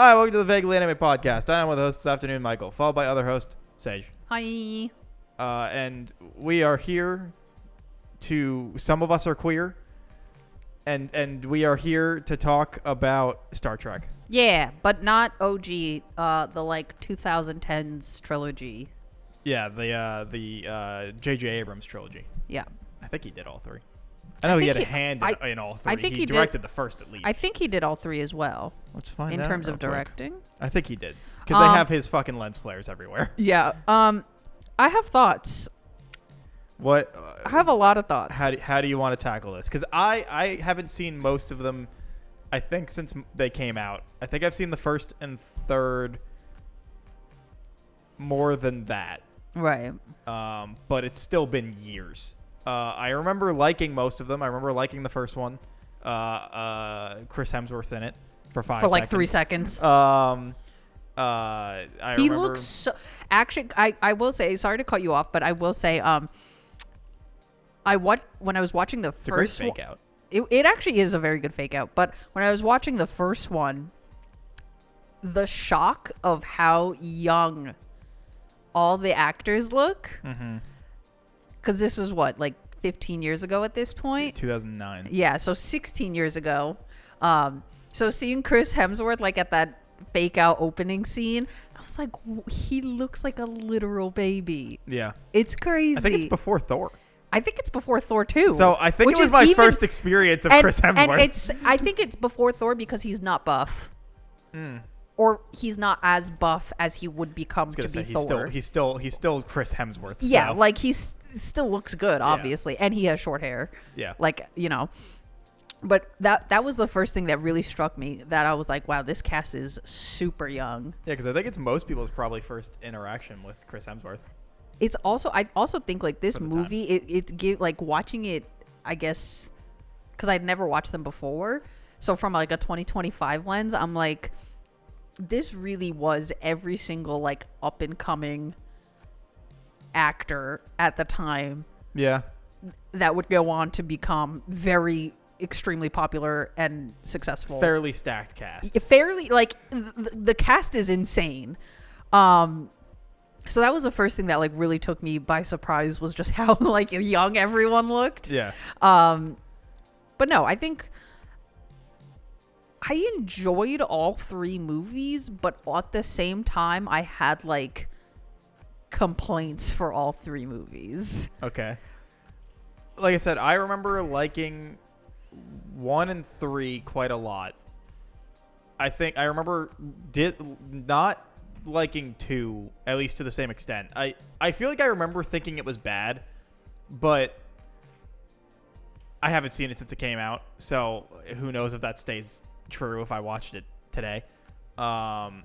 Hi, welcome to the Vaguely Anime Podcast. I am with host this afternoon, Michael, followed by other host, Sage. Hi. And we are here to, some of us are queer, and we are here to talk about Star Trek. Yeah, but not OG, the 2010s trilogy. Yeah, the J.J. Abrams trilogy. Yeah. I think he did all three. I know he had a hand in all three. I think he directed the first at least. I think he did all three as well. Let's find in out terms real of quick. directing. I think he did. Because they have his fucking lens flares everywhere. Yeah. I have thoughts. What? I have a lot of thoughts. How do you want to tackle this? Because I haven't seen most of them, I think, since they came out. I think I've seen the first and third more than that. Right. But it's still been years. I remember liking most of them. I remember liking the first one. Chris Hemsworth in it for 5 seconds. For like 3 seconds. He looks so... Actually, I will say, sorry to cut you off, but I will say, when I was watching the It's first a great fake out. It actually is a very good fake out. But when I was watching the first one, the shock of how young all the actors look... Mm-hmm. Because this was what, like 15 years ago at this point? 2009. Yeah, so 16 years ago. So seeing Chris Hemsworth like at that fake out opening scene, I was like, he looks like a literal baby. Yeah. It's crazy. I think it's before Thor. I think it's before Thor too. So I think it was my first experience of Chris Hemsworth. And I think it's before Thor because he's not buff. Or he's not as buff as he would become to be Thor. He's still Chris Hemsworth. Yeah, so. like he still looks good, obviously, and he has short hair. Yeah, like But that was the first thing that really struck me. That I was like, wow, this cast is super young. Yeah, because I think it's most people's probably first interaction with Chris Hemsworth. It's also I also think like this movie, it give like watching it. I guess because I'd never watched them before, so from like a 2025 lens, I'm like, this really was every single like up and coming actor at the time. Yeah. That would go on to become very extremely popular and successful. Fairly stacked cast. Fairly like the cast is insane. So that was the first thing that like really took me by surprise was just how like young everyone looked. Yeah. But no, I think I enjoyed all three movies, but at the same time, I had like complaints for all three movies. Okay. Like I said, I remember liking 1 and 3 quite a lot. I think I remember not liking 2, at least to the same extent. I feel like I remember thinking it was bad, but I haven't seen it since it came out, so who knows if that stays true if I watched it today. I'm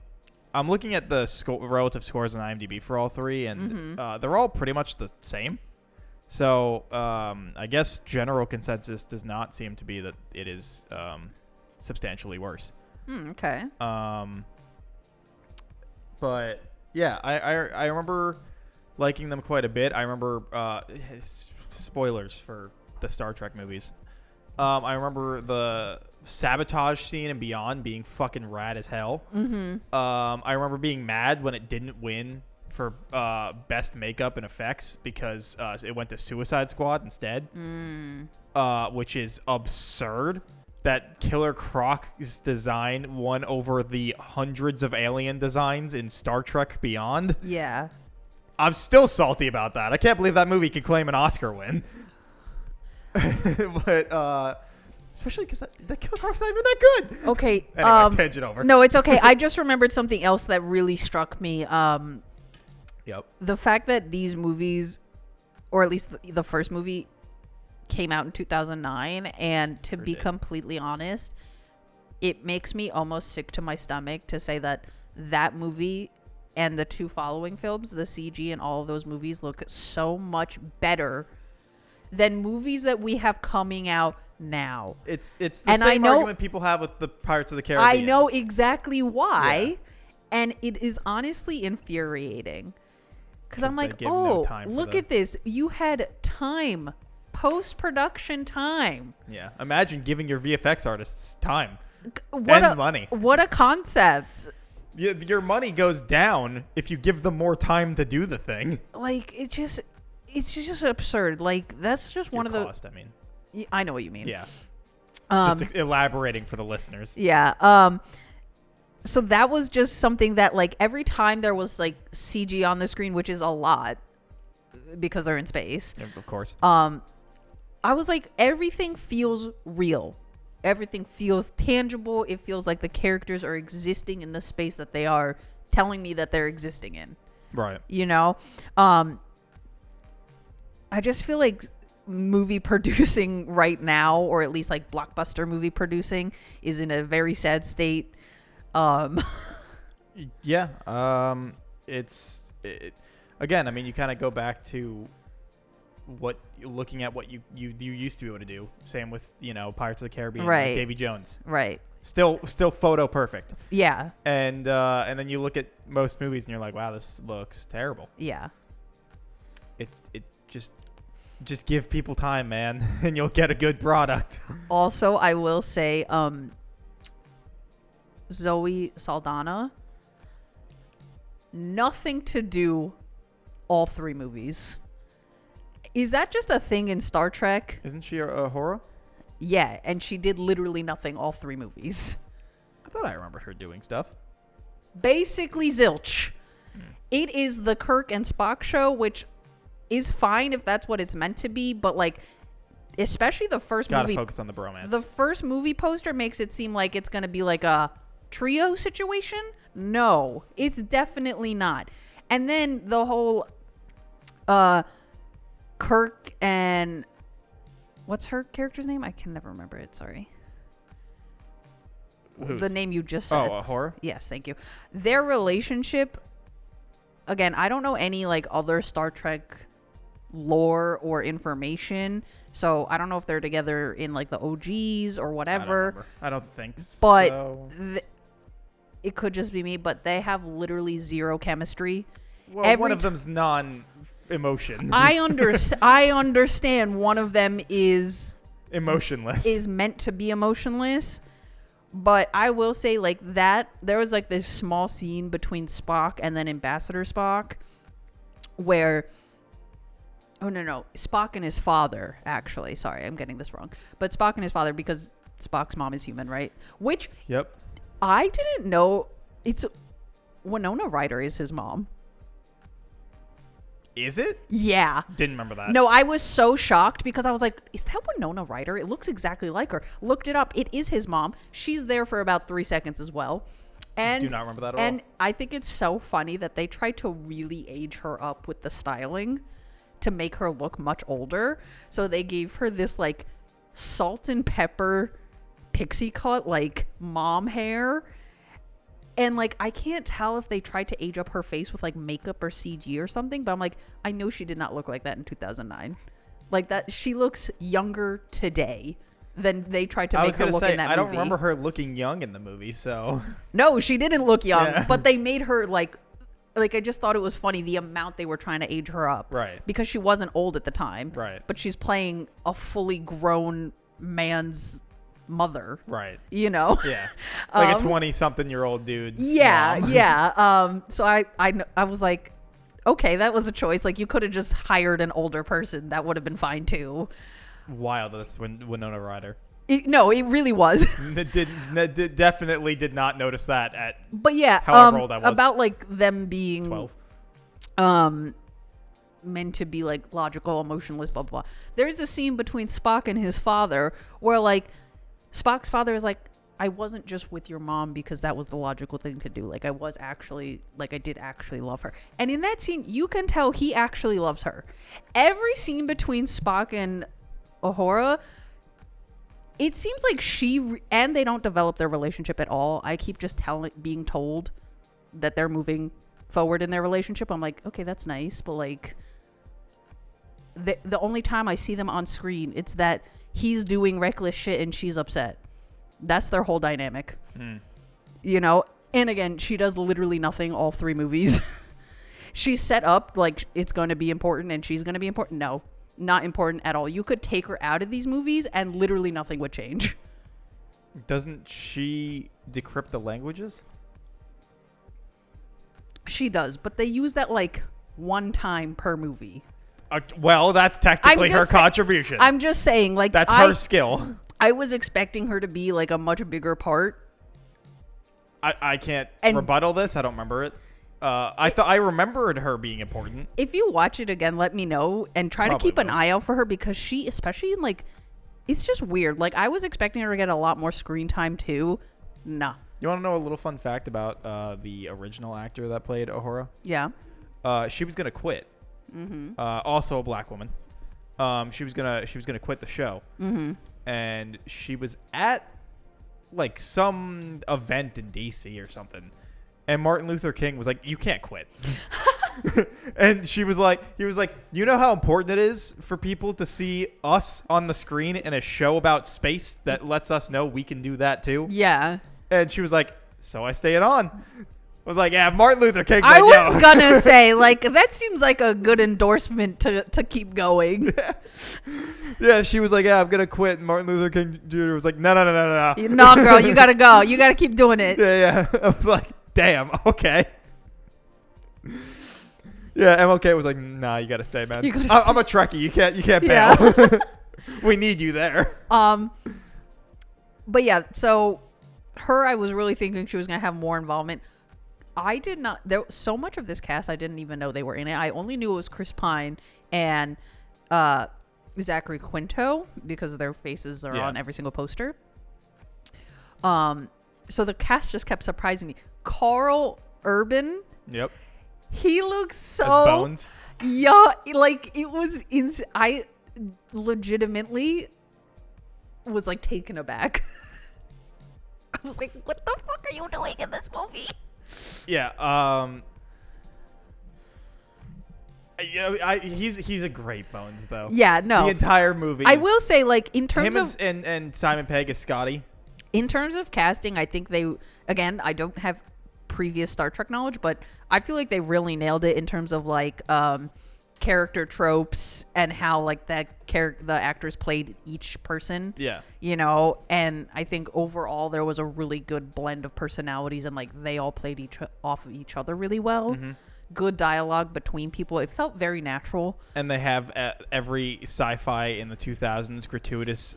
looking at the relative scores on IMDb for all three, and they're all pretty much the same. So I guess general consensus does not seem to be that it is substantially worse. Okay. But yeah, I remember liking them quite a bit. I remember spoilers for the Star Trek movies. I remember the sabotage scene and Beyond being fucking rad as hell. I remember being mad when it didn't win for best makeup and effects because it went to Suicide Squad instead, which is absurd. That Killer Croc's design won over the hundreds of alien designs in Star Trek Beyond. Yeah. I'm still salty about that. I can't believe that movie could claim an Oscar win. But especially because that Killer Croc's not even that good. Okay. Anyway, tangent over. No, it's okay. I just remembered something else that really struck me. Yep. The fact that these movies, or at least the first movie, came out in 2009, and to be completely honest, it makes me almost sick to my stomach to say that movie and the two following films, the CG and all of those movies, look so much better than movies that we have coming out now. It's the same argument people have with the Pirates of the Caribbean. I know exactly why, and it is honestly infuriating. Because I'm like, look at this. You had time, post-production time. Yeah. Imagine giving your VFX artists time. money. What a concept. Your money goes down if you give them more time to do the thing. Like, it's just absurd. Like, that's just one of the cost, I mean. I know what you mean. Yeah. Just elaborating for the listeners. Yeah. So that was just something that, like, every time there was like CG on the screen, which is a lot because they're in space. Yeah, of course. I was like, everything feels real. Everything feels tangible. It feels like the characters are existing in the space that they are telling me that they're existing in. Right. You know? I just feel like movie producing right now, or at least like blockbuster movie producing, is in a very sad state. Yeah. Again, I mean, you kind of go back to looking at what you used to be able to do. Same with, Pirates of the Caribbean, right? Like Davy Jones, right? Still photo perfect. Yeah. And then you look at most movies and you're like, wow, this looks terrible. Yeah. It just give people time, man, and you'll get a good product. Also, I will say, Zoe Saldana, nothing to do all three movies. Is that just a thing in Star Trek? Isn't she a horror? Yeah, and she did literally nothing all three movies. I thought I remembered her doing stuff. Basically zilch. It is the Kirk and Spock show, which is fine if that's what it's meant to be, but like, especially the first movie. Gotta focus on the bromance. The first movie poster makes it seem like it's gonna be like a trio situation. No, it's definitely not. And then the whole Kirk and what's her character's name? I can never remember it. Sorry. Who's? The name you just said. Oh, a horror? Yes, thank you. Their relationship, again, I don't know any like other Star Trek lore or information, so I don't know if they're together in like the OGs or whatever. I don't think but so. It could just be me, but they have literally zero chemistry. Well, one of them's non-emotion. I understand one of them is emotionless. Is meant to be emotionless. But I will say, like, that there was like this small scene between Spock and then Ambassador Spock where Spock and his father, actually. Sorry, I'm getting this wrong. But Spock and his father, because Spock's mom is human, right? Which Yep. I didn't know. It's Winona Ryder is his mom. Is it? Yeah. Didn't remember that. No, I was so shocked because I was like, is that Winona Ryder? It looks exactly like her. Looked it up. It is his mom. She's there for about 3 seconds as well. And do not remember that at all. And I think it's so funny that they tried to really age her up with the styling to make her look much older. So they gave her this like salt and pepper pixie cut, like mom hair. And, like, I can't tell if they tried to age up her face with, like, makeup or CG or something. But I'm like, I know she did not look like that in 2009. Like, that she looks younger today than they tried to make her look in that movie. I don't remember her looking young in the movie, so. No, she didn't look young. Yeah. But they made her, like, I just thought it was funny the amount they were trying to age her up. Right. Because she wasn't old at the time. Right. But she's playing a fully grown man's mother, right? You know, yeah, like a 20-something-year-old dude's mom. Yeah. So I was like, okay, that was a choice. Like, you could have just hired an older person. That would have been fine too. Wild. That's Winona Ryder. No, it really was. Definitely did not notice that at. But yeah, however old I was. About like them being 12. Meant to be like logical, emotionless, blah blah blah. There's a scene between Spock and his father where like Spock's father is like, I wasn't just with your mom because that was the logical thing to do. Like, I was actually, like, I did actually love her. And in that scene, you can tell he actually loves her. Every scene between Spock and Uhura, it seems like and they don't develop their relationship at all. I keep just being told that they're moving forward in their relationship. I'm like, okay, that's nice. But, like, the only time I see them on screen, it's that he's doing reckless shit and she's upset. That's their whole dynamic. You know? And again, she does literally nothing all three movies. She's set up like it's going to be important and she's going to be important. No, not important at all. You could take her out of these movies and literally nothing would change. Doesn't she decrypt the languages? She does, but they use that like one time per movie. Well, that's technically her contribution. I'm just saying, like, that's her skill. I was expecting her to be like a much bigger part. I can't rebuttal this. I don't remember it. I remembered her being important. If you watch it again, let me know and try to keep an eye out for her, because she, especially in like, it's just weird. Like, I was expecting her to get a lot more screen time too. No. You want to know a little fun fact about the original actor that played Uhura? Yeah. She was gonna quit. Mm-hmm. Also a black woman. She was gonna quit the show. Mm-hmm. And she was at like some event in DC or something, and Martin Luther King was like, "You can't quit." And he was like, "You know how important it is for people to see us on the screen in a show about space that lets us know we can do that too?" Yeah. And she was like, "So I stayed on." I was like, "Yeah, Martin Luther King." I was gonna say, like, that seems like a good endorsement to keep going. Yeah, she was like, "Yeah, I'm gonna quit." And Martin Luther King Jr. was like, "No. No, girl, you gotta go. You gotta keep doing it. Yeah. I was like, "Damn, okay." Yeah, MLK was like, "Nah, you gotta stay, man. I'm a Trekkie. You can't bail. We need you there." But yeah, so her, I was really thinking she was gonna have more involvement. I did not. There so much of this cast I didn't even know they were in it. I only knew it was Chris Pine and Zachary Quinto because their faces are on every single poster. So the cast just kept surprising me. Carl Urban. Yep. He looks so As Bones. Yeah, like it was. I legitimately was like taken aback. I was like, "What the fuck are you doing in this movie?" Yeah. He's a great Bones though. Yeah. No. The entire movie. I will say, like, in terms of and Simon Pegg as Scotty. In terms of casting, I think they, again, I don't have previous Star Trek knowledge, but I feel like they really nailed it in terms of like character tropes and how like the actors played each person. Yeah. You know, and I think overall there was a really good blend of personalities, and like they all played off of each other really well. Mm-hmm. Good dialogue between people. It felt very natural. And they have every sci-fi in the 2000s gratuitous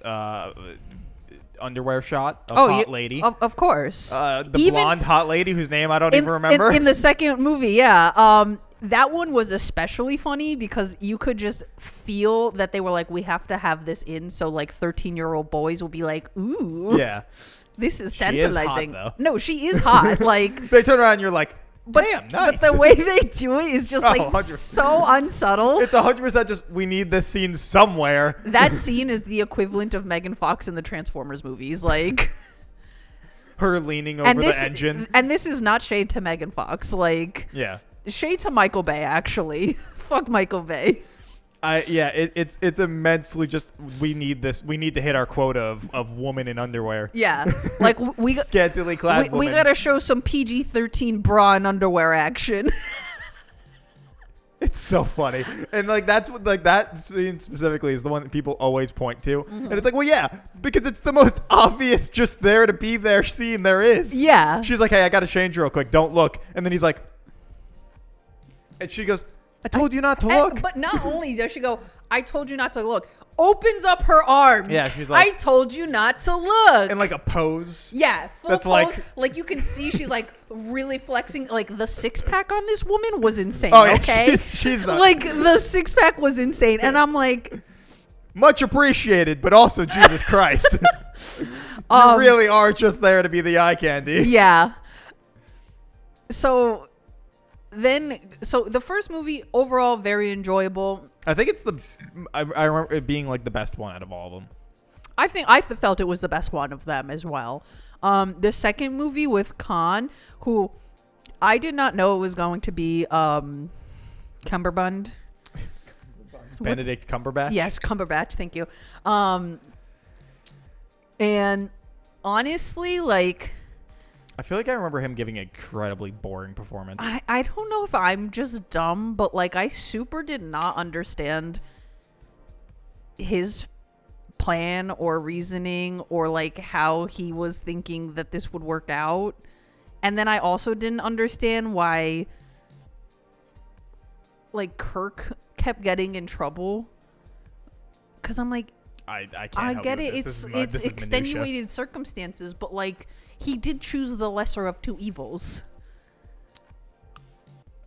underwear shot of hot lady. Of course. The blonde hot lady whose name I don't even remember. In the second movie, yeah. That one was especially funny because you could just feel that they were like, we have to have this in, so like 13-year-old boys will be like, ooh. Yeah. This is tantalizing. She is hot, though. No, she is hot. Like they turn around and you're like, damn, nice. But the way they do it is just like 100%. So unsubtle. It's 100% just, we need this scene somewhere. That scene is the equivalent of Megan Fox in the Transformers movies. Like her leaning over the engine. And this is not shade to Megan Fox. Like, yeah. Shade to Michael Bay, actually. Fuck Michael Bay. It's immensely just, we need this. We need to hit our quota of woman in underwear. Yeah, like we scantily clad. We gotta show some PG-13 bra and underwear action. It's so funny, and like that's what like that scene specifically is the one that people always point to, and it's like, well, yeah, because it's the most obvious, just there to be there scene there is. Yeah, she's like, hey, I gotta change real quick. Don't look, and then he's like, and she goes, I told you not to look. But not only does she go, I told you not to look, opens up her arms. Yeah, she's like, I told you not to look. In like a pose. Yeah, full that's pose. Like you can see she's like really flexing. Like the six pack on this woman was insane. Oh, yeah, okay, she's like the six pack was insane, and I'm like, much appreciated, but also Jesus Christ, you really are just there to be the eye candy. Yeah. So the first movie overall very enjoyable. I think it's I remember it being like the best one out of all of them. I felt it was the best one of them as well. The second movie with Khan, who I did not know it was going to be Cumberbund. Benedict Cumberbatch? Yes, Cumberbatch, thank you. And honestly, like, I feel like I remember him giving an incredibly boring performance. I don't know if I'm just dumb, but like I super did not understand his plan or reasoning or like how he was thinking that this would work out. And then I also didn't understand why like Kirk kept getting in trouble. Cause I'm like, I can't I help get you it. with this. This It's is extenuated minutia. circumstances, but like he did choose the lesser of two evils.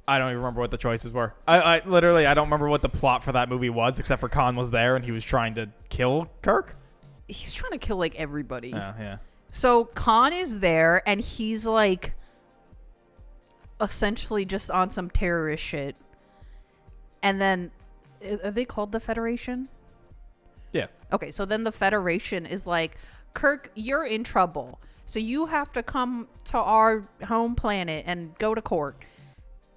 I don't even remember what the choices were. I literally I don't remember what the plot for that movie was, except for Khan was there and he was trying to kill Kirk. He's trying to kill like everybody. Yeah. So Khan is there and he's like essentially just on some terrorist shit. And then are they called the Federation? Yeah. Okay, so then the Federation is like, Kirk, you're in trouble. So you have to come to our home planet and go to court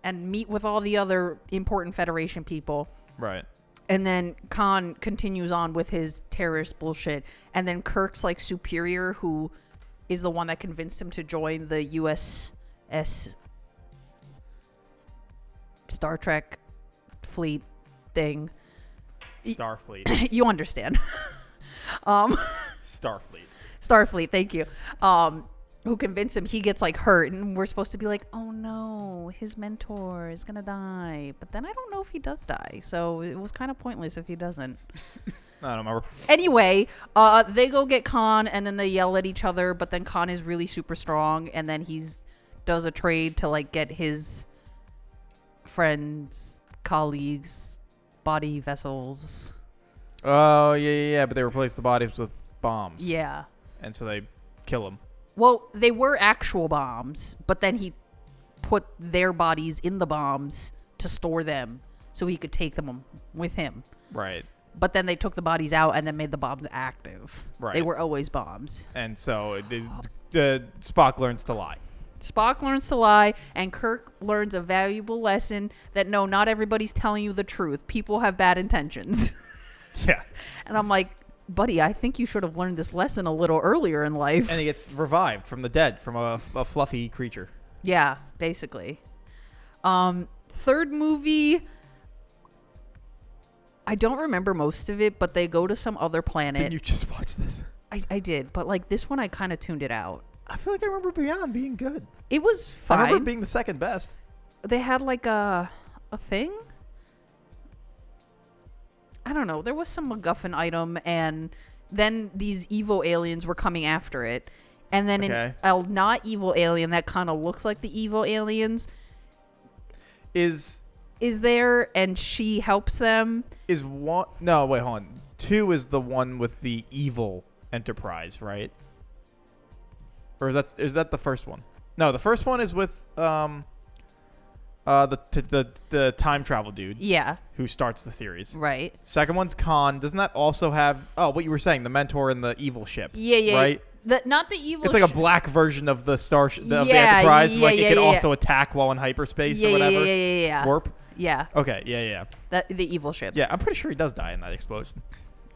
and meet with all the other important Federation people. Right. And then Khan continues on with his terrorist bullshit. And then Kirk's like superior, who is the one that convinced him to join the USS Star Trek fleet thing. Starfleet. You understand. Starfleet. Starfleet, thank you. Who convinced him. He gets like hurt, and we're supposed to be like, oh no, his mentor is gonna die. But then I don't know if he does die, so it was kind of pointless if he doesn't. I don't remember. Anyway, they go get Khan, and then they yell at each other. But then Khan is really super strong, and then does a trade to like get his friends, colleagues, body vessels. Oh yeah. But they replaced the bodies with bombs. Yeah. And so they kill him. Well, they were actual bombs, but then he put their bodies in the bombs to store them so he could take them with him. Right. But then they took the bodies out and then made the bombs active. Right. They were always bombs. And so the Spock learns to lie. Spock learns to lie, and Kirk learns a valuable lesson that no, not everybody's telling you the truth. People have bad intentions. Yeah. And I'm like, buddy, I think you should have learned this lesson a little earlier in life. And he gets revived from the dead from a fluffy creature. Yeah, basically. Third movie, I don't remember most of it, but they go to some other planet. Didn't you just watch this? I did, but like this one I kind of tuned it out. I feel like I remember Beyond being good. It was I fine. remember being the second best. They had like a thing? I don't know. There was some MacGuffin item, and then these evil aliens were coming after it. And then a not evil alien that kind of looks like the evil aliens is there, and she helps them. Is one? No, wait, hold on. 2 is the one with the evil Enterprise, right? Or is that the first one? No, the first one is with the time travel dude. Yeah. Who starts the series? Right. Second one's Khan. Doesn't that also have what you were saying? The mentor and the evil ship. Yeah. Right. Not the evil. It's like a black version of the the Yeah, Enterprise. yeah, like yeah, it can yeah. also attack while in hyperspace or whatever. Yeah. Warp. Yeah. Okay. Yeah. The evil ship. Yeah, I'm pretty sure he does die in that explosion.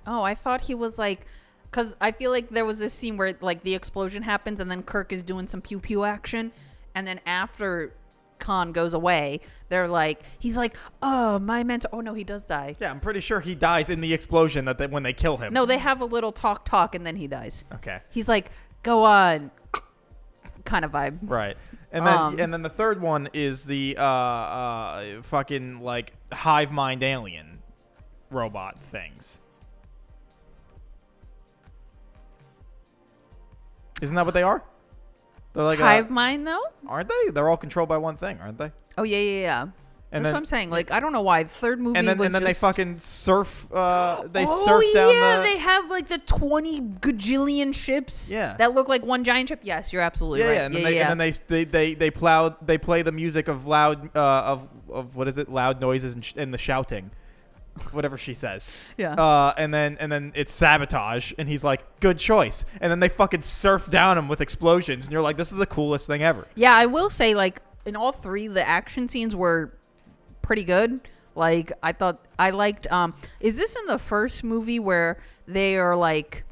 Oh, I thought he was like, because I feel like there was this scene where like the explosion happens and then Kirk is doing some pew pew action, and then after Khan goes away, he's like, oh, my mentor. Oh no, he does die. Yeah, I'm pretty sure he dies in the explosion when they kill him. No, they have a little talk and then he dies. Okay. He's like, go on, kind of vibe. Right. And then the third one is the fucking like hive mind alien robot things. Isn't that what they are? They're like Hive mind though? Aren't they? They're all controlled by one thing, aren't they? Oh yeah. And That's what I'm saying. Like, I don't know why. The third movie and then was they just... fucking surf. They oh, surf down yeah, they have like the 20 gajillion ships. Yeah. That look like one giant ship. Yes, you're absolutely right. And then they play the music of loud of what is it? Loud noises and the shouting, whatever she says. Yeah. And then it's sabotage, and he's like, good choice. And then they fucking surf down him with explosions, and you're like, this is the coolest thing ever. Yeah, I will say, like, in all three, the action scenes were pretty good. Like, I liked, is this in the first movie where they are like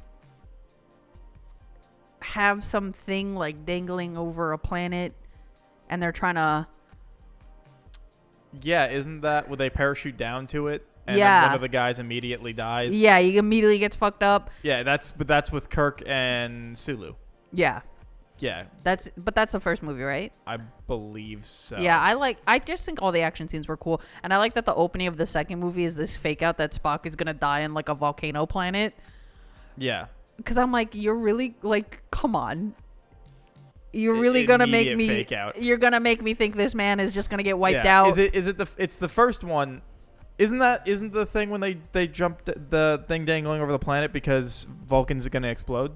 have something like dangling over a planet and they're trying to... Yeah, isn't that, would they parachute down to it? And then one of the guys immediately dies. Yeah, he immediately gets fucked up. Yeah, that's with Kirk and Sulu. Yeah. Yeah. That's the first movie, right? I believe so. Yeah, I just think all the action scenes were cool. And I like that the opening of the second movie is this fake out that Spock is going to die in like a volcano planet. Yeah. Cuz I'm like, you're really like, come on. You're really going to make me fake out. You're going to make me think this man is just going to get wiped out. It's the first one. Isn't the thing when they jumped the thing dangling over the planet because Vulcan's going to explode?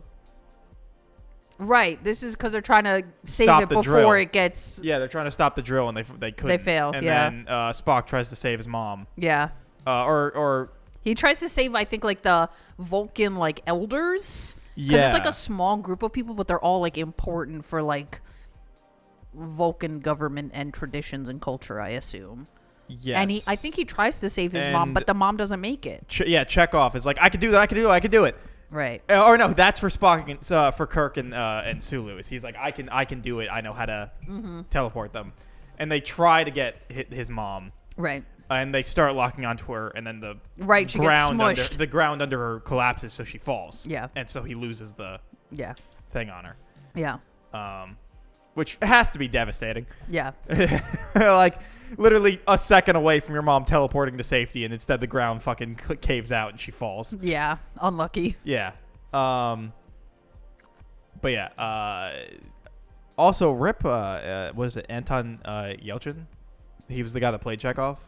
Right. This is because they're trying to save Stop it the before drill. it gets. Yeah, they're trying to stop the drill and they couldn't. They fail. And yeah. then Spock tries to save his mom. Yeah. Or he tries to save, I think, like the Vulcan like elders. Because yeah, it's like a small group of people, but they're all like important for like Vulcan government and traditions and culture, I assume. yes. And I think he tries to save his mom, but the mom doesn't make it. Chekhov is like, I can do that. I can do it. Right. Or no, that's for Spock and for Kirk and Sulu. He's like, I can do it. I know how to teleport them. And they try to get his mom. Right. And they start locking onto her, and then the She gets smushed. the ground under her collapses, so she falls. Yeah. And so he loses the thing on her. Yeah. Which has to be devastating. Yeah. Like literally a second away from your mom teleporting to safety, and instead the ground fucking caves out and she falls. Yeah. Unlucky. Yeah. But yeah. Also, Rip. What is it? Anton Yelchin. He was the guy that played Chekhov.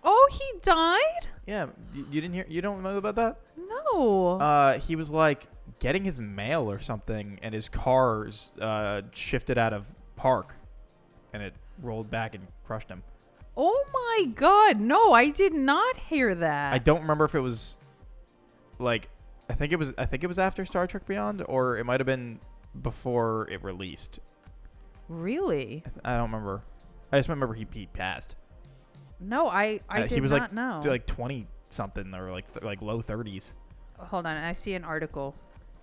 Oh, he died? Yeah. You didn't hear? You don't know about that? No. He was like getting his mail or something, and his car's shifted out of park, and it rolled back and crushed him. Oh my God. No, I did not hear that. I don't remember if it was like I think it was after Star Trek Beyond, or it might have been before it released. Really? I don't remember. I just remember he passed. No, I did he was not like, know. Like 20 something or like low 30s. Hold on, I see an article.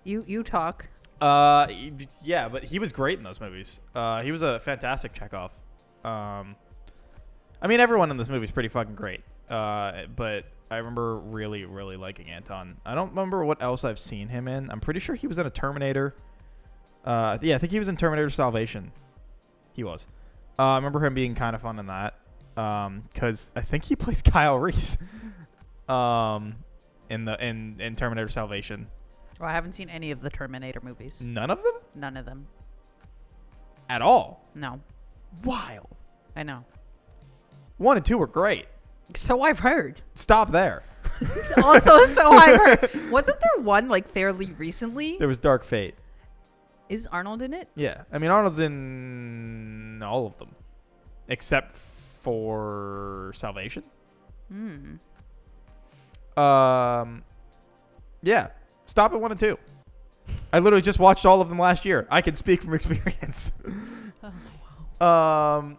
You talk. Yeah, but he was great in those movies. He was a fantastic Chekhov. I mean, everyone in this movie is pretty fucking great. But I remember really, really liking Anton. I don't remember what else I've seen him in. I'm pretty sure he was in a Terminator. Yeah, I think he was in Terminator Salvation. He was. I remember him being kind of fun in that. Because I think he plays Kyle Reese. In Terminator Salvation. Well, I haven't seen any of the Terminator movies. None of them? None of them. At all? No. Wild. I know. 1 and 2 were great. So I've heard. Stop there. Also, so I've heard. Wasn't there one like fairly recently? There was Dark Fate. Is Arnold in it? Yeah. I mean, Arnold's in all of them. Except for Salvation. Yeah. Stop at 1 and 2. I literally just watched all of them last year. I can speak from experience. Yeah.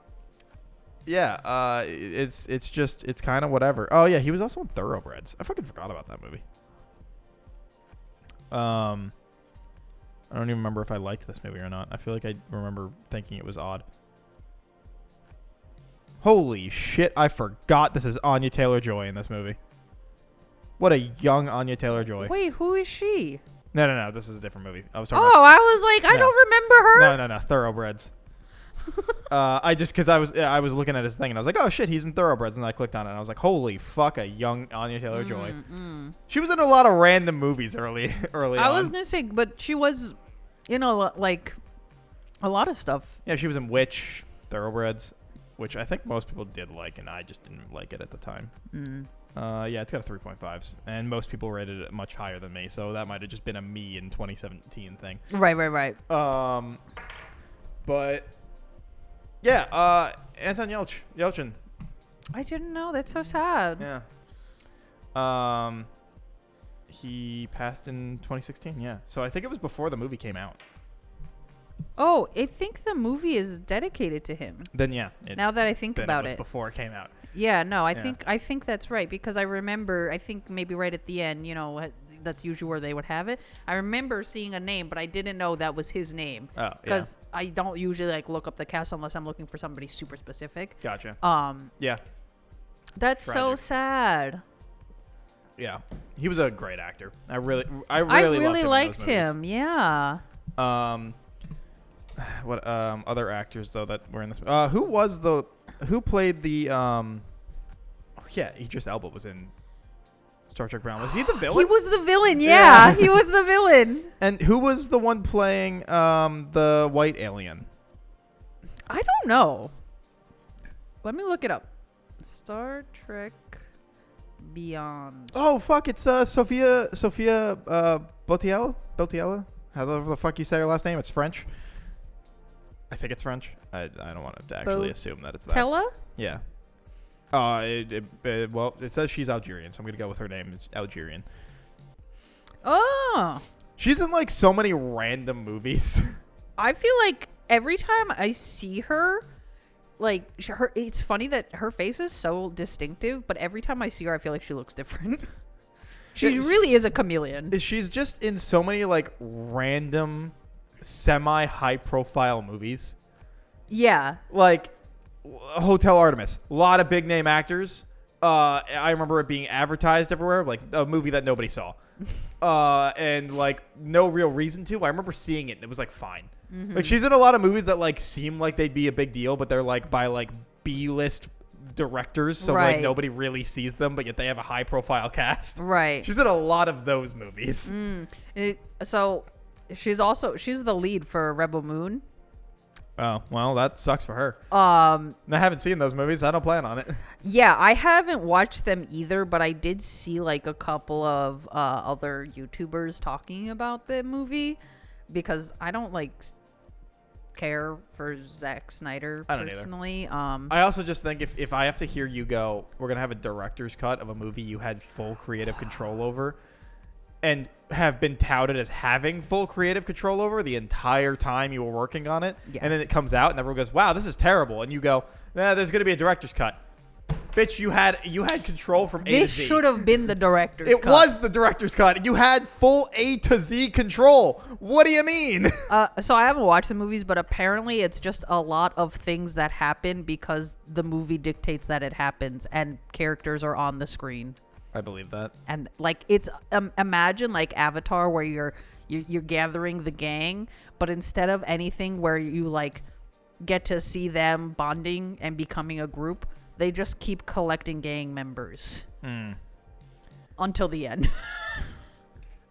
It's kind of whatever. Oh yeah, he was also in Thoroughbreds. I fucking forgot about that movie. I don't even remember if I liked this movie or not. I feel like I remember thinking it was odd. Holy shit, I forgot this is Anya Taylor-Joy in this movie. What a young Anya Taylor-Joy. Wait, who is she? No, this is a different movie. I was talking I was like, I don't remember her. No, Thoroughbreds. Because I was looking at his thing and I was like, oh shit, he's in Thoroughbreds, and I clicked on it and I was like, holy fuck, a young Anya Taylor-Joy. She was in a lot of random movies early on. I was gonna say, but she was, like a lot of stuff. Yeah, she was in Witch, Thoroughbreds, which I think most people did like, and I just didn't like it at the time. Yeah, it's got a 3.5s, and most people rated it much higher than me, so that might have just been a me in 2017 thing. Right. But yeah, Anton Yelchin. I didn't know. That's so sad. Yeah. He passed in 2016. Yeah, so I think it was before the movie came out. Oh, I think the movie is dedicated to him. Then yeah. Now that I think about it was before it came out. Yeah, no, I think that's right, because I remember, I think maybe right at the end, that's usually where they would have it. I remember seeing a name, but I didn't know that was his name. Oh, because I don't usually look up the cast unless I'm looking for somebody super specific. Gotcha. Yeah. That's so Tragic. sad. Yeah, he was a great actor. I really I loved really him in liked those movies. him. Yeah. What other actors though that were in this? Who played the yeah, Idris Elba was in Star Trek Brown. Was he the villain? He was the villain. Yeah. Yeah, he was the villain. And who was the one playing the white alien? I don't know. Let me look it up. Star Trek Beyond. Oh fuck, it's Sophia Botiella. However the fuck you say her last name, it's French. I think it's French. I don't want to actually assume that it's that. Tella? Yeah. Well, it says she's Algerian, so I'm gonna go with her name. It's Algerian. Oh. She's in like so many random movies. I feel like every time I see her, like it's funny that her face is so distinctive, but every time I see her, I feel like she looks different. She really is a chameleon. She's just in so many like random, semi-high profile movies. Yeah. Like Hotel Artemis, a lot of big name actors. I remember it being advertised everywhere, like a movie that nobody saw, and like no real reason to. I remember seeing it, and it was like fine. Mm-hmm. Like she's in a lot of movies that like seem like they'd be a big deal, but they're like by like B-list directors, so like Right. nobody really sees them, but yet they have a high profile cast. Right. She's in a lot of those movies. So she's the lead for Rebel Moon. Oh well, that sucks for her. I haven't seen those movies. I don't plan on it. Yeah, I haven't watched them either, but I did see like a couple of other YouTubers talking about the movie because I don't like care for Zack Snyder I don't either. personally. I also just think if I have to hear you go, we're gonna have a director's cut of a movie you had full creative control over, and have been touted as having full creative control over the entire time you were working on it, Yeah. and then it comes out and everyone goes, "Wow, this is terrible," and you go, "Nah, there's gonna be a director's cut." Bitch, you had control from A to This Z. should have been the director's It cut. was the director's cut. You had full A to Z control. What do you mean? So I haven't watched the movies, but apparently it's just a lot of things that happen because the movie dictates that it happens and characters are on the screen. I believe that. And like it's imagine like Avatar where you're gathering the gang, but instead of anything where you like get to see them bonding and becoming a group, they just keep collecting gang members until the end.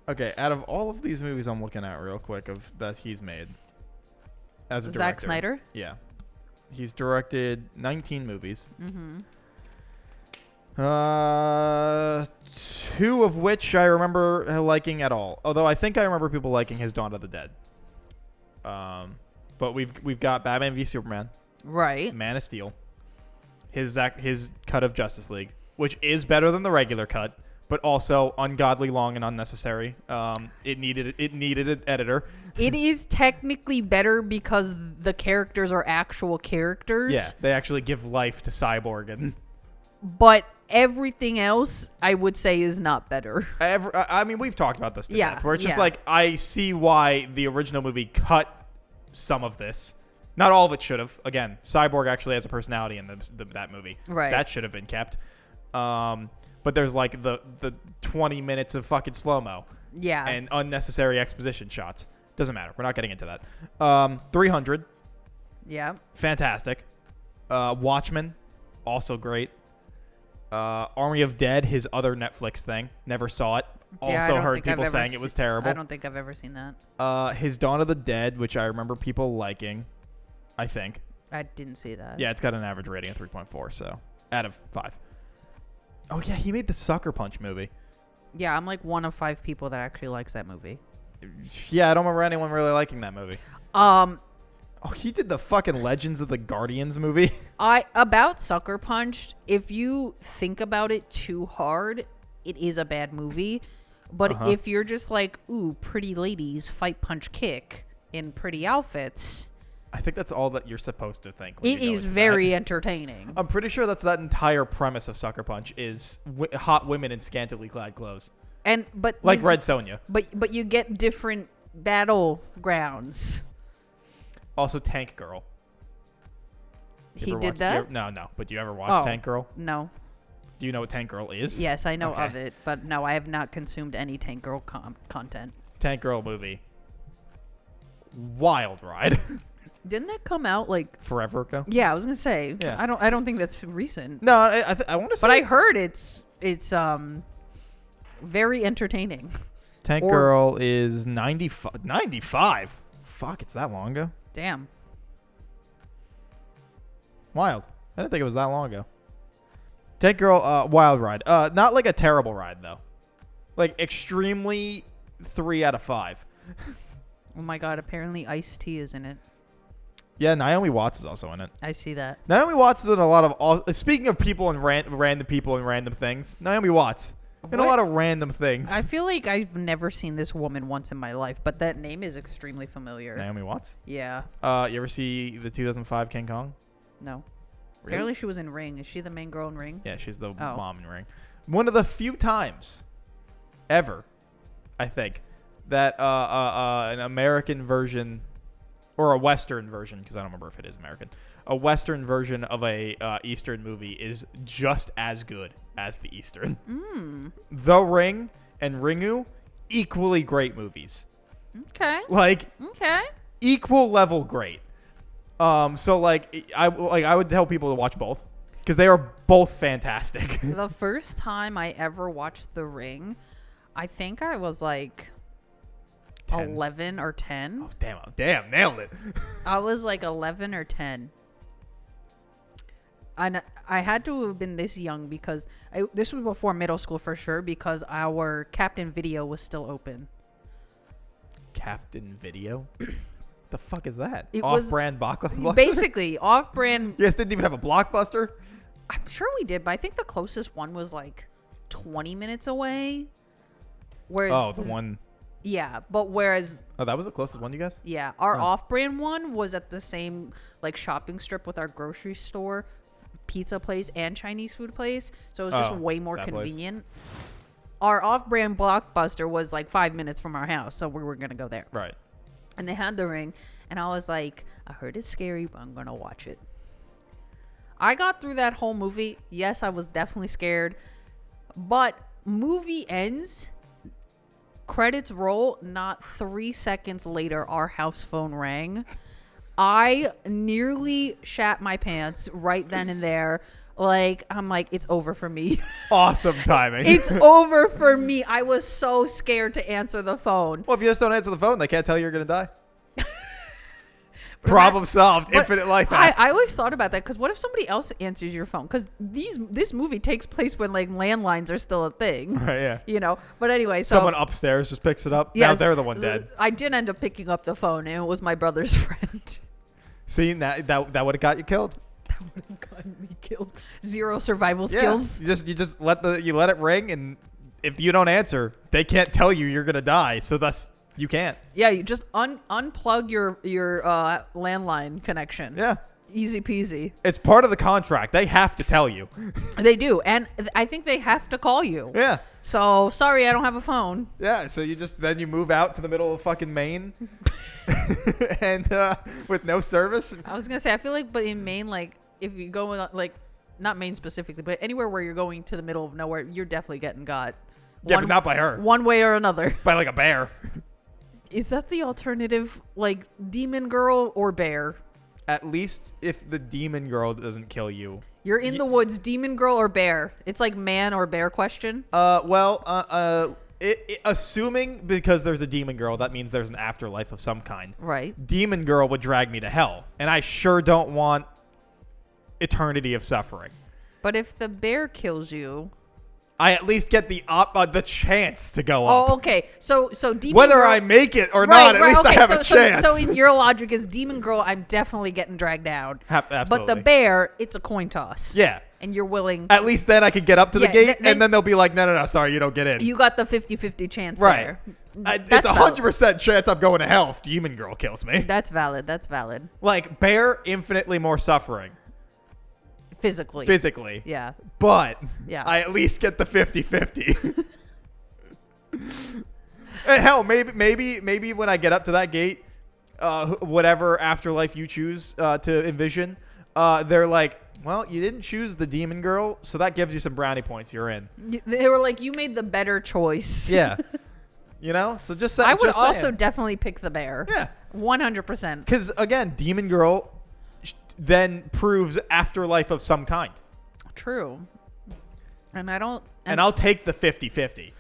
Okay, out of all of these movies I'm looking at real quick of that he's made as a director. Zack Snyder? Yeah. He's directed 19 movies. Mm-hmm. 2 of which I remember liking at all. Although I think I remember people liking his Dawn of the Dead. But we've got Batman v Superman, Right. Man of Steel, his cut of Justice League, which is better than the regular cut, but also ungodly long and unnecessary. It needed an editor. It is technically better because the characters are actual characters. Yeah, they actually give life to Cyborg, and But everything else, I would say, is not better. I mean, we've talked about this to Yeah, death, where it's just yeah. like I see why the original movie cut some of this. Not all of it should have. Again, Cyborg actually has a personality in that movie. Right. That should have been kept. But there's like the 20 minutes of fucking slow-mo Yeah. and unnecessary exposition shots. Doesn't matter. We're not getting into that. 300, Yeah. fantastic. Watchmen, also great. Army of Dead, his other Netflix thing. Never saw it. Yeah, I Also don't heard think I've people ever saying it was terrible. I don't think I've ever seen that. His Dawn of the Dead, which I remember people liking, I think. I didn't see that. Yeah, it's got an average rating of 3.4, so out of 5. Oh, yeah, he made the Sucker Punch movie. Yeah, I'm like one of 5 people that actually likes that movie. Yeah, I don't remember anyone really liking that movie. Oh, he did the fucking Legends of the Guardians movie. About Sucker Punch, if you think about it too hard, it is a bad movie. But if you're just like, ooh, pretty ladies fight, punch, kick in pretty outfits, I think that's all that you're supposed to think. when it you go is into very that. entertaining. I'm pretty sure that's that entire premise of Sucker Punch is hot women in scantily clad clothes. But Like Red Sonja. But you get different battlegrounds. Also Tank Girl. You He ever did watch- that? No. But you ever watch Oh. Tank Girl? No. Do you know what Tank Girl is? Yes, I know Okay. of it, but no, I have not consumed any Tank Girl content. Tank Girl movie. Wild ride. Didn't that come out like? Forever ago. Yeah, I was gonna say. Yeah. I don't think that's recent. No, I want to say. But I it's- heard it's very entertaining. Tank or- Girl is 95. 95. Fuck, it's that long ago. Damn. Wild. I didn't think it was that long ago. Tank Girl, wild ride. Not like a terrible ride though. Like extremely 3 out of 5. Oh my god! Apparently, Ice-T is in it. Yeah, Naomi Watts is also in it. I see that. Naomi Watts is in a lot of. Speaking of people and random people and random things, Naomi Watts in a What? lot of random things. I feel like I've never seen this woman once in my life, but that name is extremely familiar. Naomi Watts. Yeah. You ever see the 2005 King Kong? No. Really? Apparently, she was in Ring. Is she the main girl in Ring? Yeah, she's the Oh. mom in Ring. One of the few times ever, I think, that an American version or a Western version, because I don't remember if it is American, a Western version of a Eastern movie is just as good as the Eastern. The Ring and Ringu, equally great movies. Okay. Like Okay. equal level great. So like I would tell people to watch both because they are both fantastic. The first time I ever watched The Ring, I think I was like 10. 11 or 10. Oh, damn, nailed it. I was like 11 or 10. And I had to have been this young because this was before middle school for sure because our Captain Video was still open. Captain Video? The fuck is that? It was- Off-brand blockbuster? Basically, off-brand. You guys didn't even have a Blockbuster? I'm sure we did, but I think the closest one was like 20 minutes away. Whereas, Oh, the one. yeah, but whereas, Oh, that was the closest one, you guys? yeah, our Huh. off-brand one was at the same like shopping strip with our grocery store, pizza place, and Chinese food place. So it was just Oh, way more that place. convenient. Our off-brand Blockbuster was like 5 minutes from our house, so we were gonna go there. Right. And they had The Ring, and I was like, I heard it's scary, but I'm gonna watch it. I got through that whole movie. Yes, I was definitely scared, but movie ends, credits roll. Not 3 seconds later, our house phone rang. I nearly shat my pants right then and there. Like, I'm like, it's over for me. Awesome timing. It's over for me. I was so scared to answer the phone. Well, if you just don't answer the phone, they can't tell you're going to die. Problem solved. But Infinite life hack. I always thought about that because what if somebody else answers your phone? Because this movie takes place when like landlines are still a thing, Right, yeah. you know. But anyway, so Someone upstairs just picks it up. Now yes, they're the one dead. I did end up picking up the phone, and it was my brother's friend. See, that would have got you killed. That would have gotten me killed. 0 survival Yeah. skills. You just let it ring, and if you don't answer, they can't tell you you're gonna die. So thus you can't. Yeah, you just unplug your landline connection. Yeah. Easy peasy. It's part of the contract. They have to tell you. They do, and I think they have to call you. Yeah. So sorry, I don't have a phone. Yeah. So then you move out to the middle of fucking Maine, and with no service. I was gonna say, I feel like, but in Maine, like if you go like not Maine specifically, but anywhere where you're going to the middle of nowhere, you're definitely getting got. Yeah, but not by her. One way or another. By like a bear. Is that the alternative, like demon girl or bear? At least if the demon girl doesn't kill you. You're in the woods, demon girl or bear. It's like man or bear question. Assuming because there's a demon girl, that means there's an afterlife of some kind. Right. Demon girl would drag me to hell, and I sure don't want eternity of suffering. But if the bear kills you. I at least get the chance to go up. Oh, okay. So demon Whether girl, I make it or right, not, at right, least okay. I have so, a chance. So in your logic is demon girl, I'm definitely getting dragged down. Absolutely. But the bear, it's a coin toss. Yeah. And you're willing. At least then I could get up to the Yeah, gate, then- and then they'll be like, no, sorry, you don't get in. You got the 50-50 chance right. there. It's 100% chance I'm going to hell if demon girl kills me. That's valid. That's valid. Like, bear, infinitely more suffering. Physically. Physically. Yeah. But Yeah. I at least get the 50-50. And hell, maybe when I get up to that gate, whatever afterlife you choose to envision, they're like, well, you didn't choose the demon girl, so that gives you some brownie points. You're in. They were like, you made the better choice. Yeah. You know? So just I would just also saying. definitely pick the bear. Yeah. 100%. Because, again, demon girl then proves afterlife of some kind. True. And I don't... And I'll take the 50-50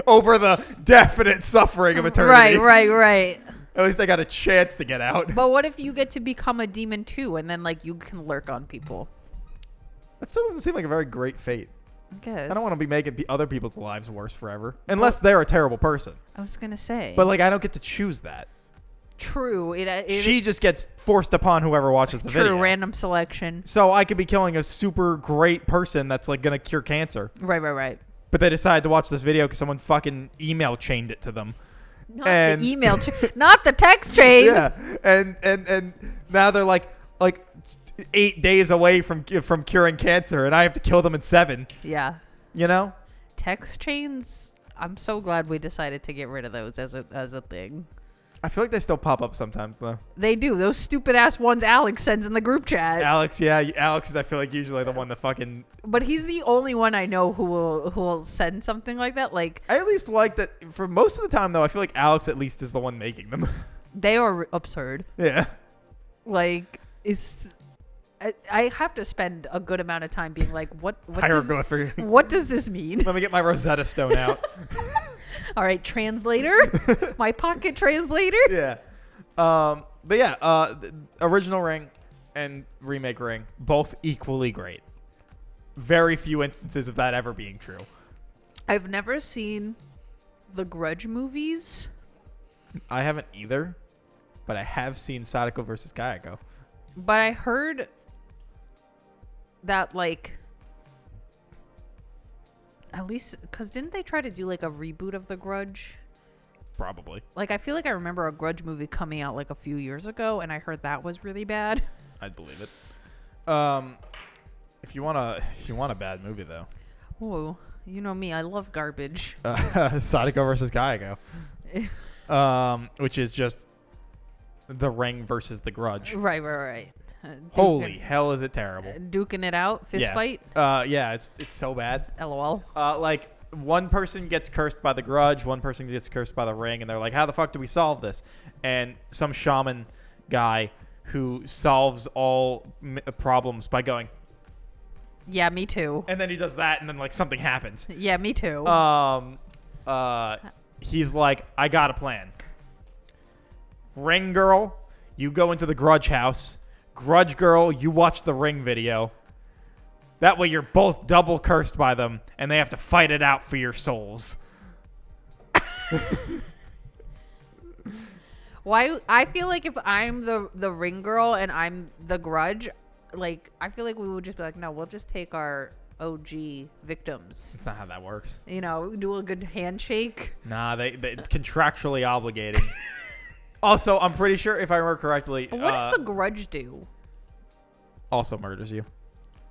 over the definite suffering of eternity. Right. At least I got a chance to get out. But what if you get to become a demon too, and then like you can lurk on people? That still doesn't seem like a very great fate. I guess. I don't want to be making other people's lives worse forever. Unless they're a terrible person. I was going to say. But, like, I don't get to choose that. True. She just gets forced upon whoever watches the video. True, random selection. So I could be killing a super great person that's, like, going to cure cancer. Right. But they decided to watch this video because someone fucking email chained it to them. Not the email not the text chain. Yeah. And now they're, like 8 days away from curing cancer, and I have to kill them in 7. Yeah. You know? Text chains, I'm so glad we decided to get rid of those as a thing. I feel like they still pop up sometimes, though. They do. Those stupid ass ones Alex sends in the group chat. Alex is, I feel like, usually the one that fucking... But he's the only one I know who will send something like that. Like, I at least like that. For most of the time, though, I feel like Alex at least is the one making them. they are absurd. Yeah. Like, it's... I have to spend a good amount of time being like, what Hieroglyphic. what does this mean? Let me get my Rosetta Stone out. All right, translator. My pocket translator. Yeah. But yeah, the original Ring and remake Ring, both equally great. Very few instances of that ever being true. I've never seen the Grudge movies. I haven't either, but I have seen Sadako versus Kayako. But I heard that, like, at least, because didn't they try to do, like, a reboot of The Grudge? Probably. Like, I feel like I remember a Grudge movie coming out, like, a few years ago, and I heard that was really bad. I'd believe it. If you want a bad movie, though. Ooh, you know me, I love garbage. Sadako versus Kayako. Which is just The Ring versus The Grudge. Right. Holy hell, is it terrible? Duking it out, fist fight. Yeah, it's so bad. LOL. Like, one person gets cursed by The Grudge, one person gets cursed by The Ring, and they're like, how the fuck do we solve this? And some shaman guy who solves all problems by going, yeah, me too. and then he does that, and then, like, something happens. Yeah, me too. He's like, I got a plan. Ring girl, you go into the Grudge house. Grudge girl, you watch the Ring video. That way you're both double cursed by them, and they have to fight it out for your souls. Why? I feel like if I'm the Ring girl and I'm the Grudge, like, I feel like we would just be like, no, we'll just take our OG victims. That's not how that works. You know, do a good handshake. Nah, they contractually obligated. Also, I'm pretty sure, if I remember correctly... What does the Grudge do? Also murders you.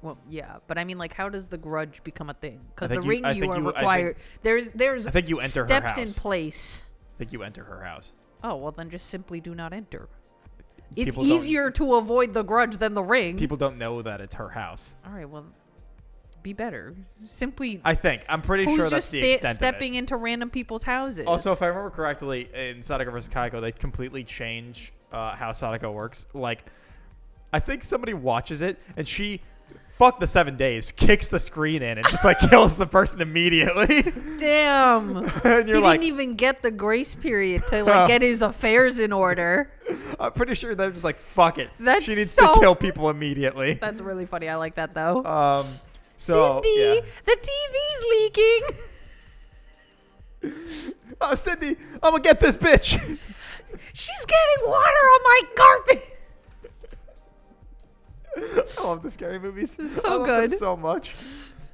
Well, yeah, but I mean, like, how does the Grudge become a thing? Because the I Ring think you are you- I required. There's I think you enter her steps in house. place. I think you enter her house. Oh, well, then just simply do not enter. It's People don't- easier to avoid the Grudge than the Ring. People don't know that it's her house. All right, well, be better. Simply. I'm pretty who's sure just that's the extent stepping of it. into random people's houses? Also, if I remember correctly, in Sadako vs. Kayako, they completely change how Sadako works. Like, I think somebody watches it, and she, fuck the 7 days, kicks the screen in and just, like, kills the person immediately. Damn. And you're he like, didn't even get the grace period to, like, get his affairs in order. I'm pretty sure they're just like, fuck it. That's she needs so- to kill people immediately. That's really funny. I like that, though. So, Cindy, yeah. the TV's leaking. Oh, Cindy, I'm gonna get this bitch. She's getting water on my carpet. I love the scary movies. It's so I love good. them so much.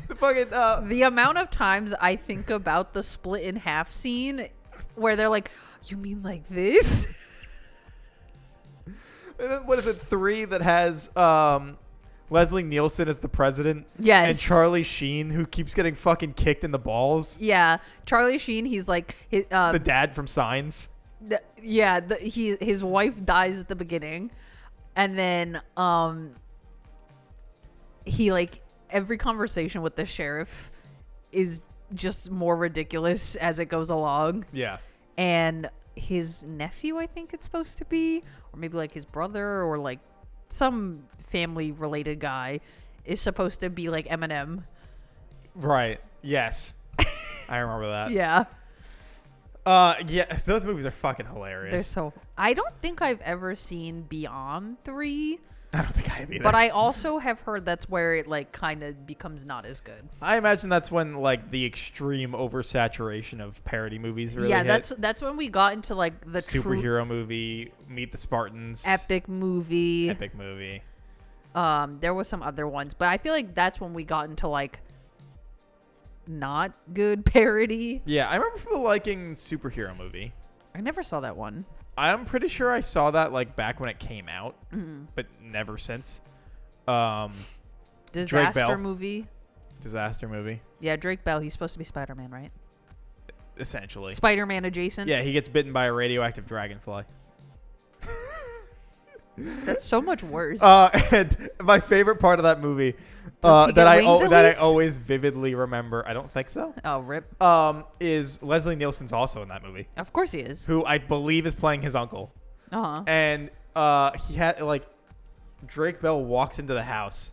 The fucking The amount of times I think about the split in half scene where they're like, you mean like this? and then what is it? 3 that has Leslie Nielsen as the president. Yes. And Charlie Sheen, who keeps getting fucking kicked in the balls. Yeah. Charlie Sheen, he's like, The dad from Signs. his wife dies at the beginning. And then he like every conversation with the sheriff is just more ridiculous as it goes along. Yeah. And his nephew, I think it's supposed to be, or maybe like his brother or like some family related guy is supposed to be like Eminem. Right. Yes. I remember that. Yeah. Yeah, those movies are fucking hilarious. They're so I don't think I've ever seen Beyond 3, I don't think I have either. but I also have heard that's where it like kind of becomes not as good. I imagine that's when like the extreme oversaturation of parody movies really Yeah, hit. that's when we got into like the true Superhero movie, Meet the Spartans. epic movie. Epic movie. There was some other ones, but I feel like that's when we got into like not good parody. Yeah, I remember people liking superhero movie. I never saw that one. I'm pretty sure I saw that like back when it came out, but never since. Disaster Bell. movie. Disaster movie, Yeah, Drake Bell. He's supposed to be Spider-Man, right? essentially. Spider-Man adjacent. Yeah, he gets bitten by a radioactive dragonfly. That's so much worse. And my favorite part of that movie Does he get wings at that I least? always vividly remember. I don't think so. Oh, rip. Is Leslie Nielsen's also in that movie, Of course he is. who I believe is playing his uncle. Uh-huh. And he had like Drake Bell walks into the house,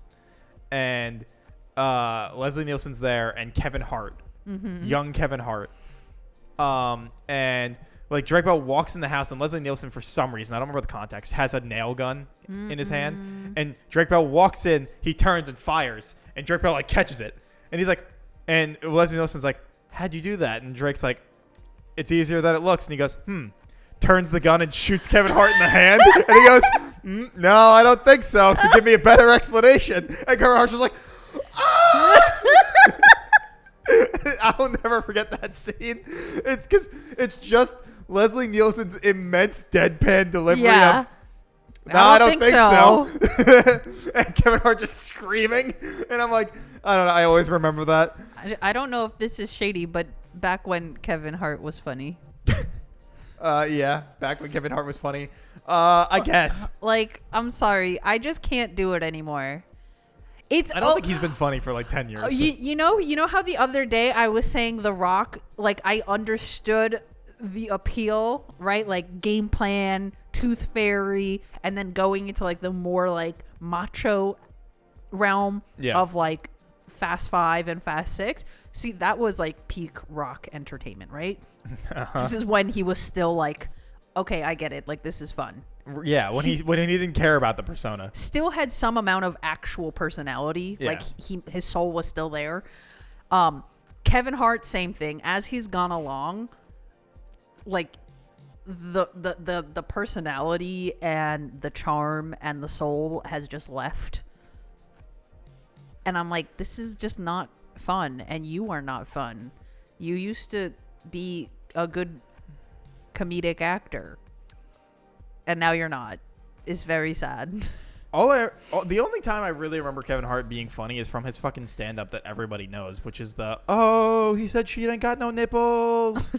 and Leslie Nielsen's there, and Kevin Hart, young Kevin Hart, and like Drake Bell walks in the house, and Leslie Nielsen, for some reason, I don't remember the context, has a nail gun in his hand, and Drake Bell walks in, he turns and fires, and Drake Bell like catches it, and he's like, and Leslie Nielsen's like, "How'd you do that?" And Drake's like, "It's easier than it looks," and he goes, turns the gun and shoots Kevin Hart in the hand, and he goes, "No, I don't think so. So give me a better explanation." And Kevin Hart's just like, "Ah!" I'll never forget that scene. It's because it's just Leslie Nielsen's immense deadpan delivery Yeah. of, "No, I don't think so." so." And Kevin Hart just screaming, and I'm like, I don't know. I always remember that. I don't know if this is shady, but back when Kevin Hart was funny. Yeah, back when Kevin Hart was funny. I guess. Like, I'm sorry. I just can't do it anymore. I don't think he's been funny for like 10 years. You know how the other day I was saying The Rock, like I understood the appeal, right? Like game plan, Tooth Fairy, and then going into like the more like macho realm of like Fast 5 and Fast 6. See, that was like peak Rock entertainment, right? This is when he was still like, okay, I get it. Like this is fun. Yeah, when he didn't care about the persona. Still had some amount of actual personality. Yeah. Like his soul was still there. Kevin Hart, same thing. As he's gone along, like the personality and the charm and the soul has just left. And I'm like, this is just not fun, and you are not fun. You used to be a good comedic actor, and now you're not. It's very sad. The only time I really remember Kevin Hart being funny is from his fucking stand-up that everybody knows, which is "Oh, he said she ain't got no nipples."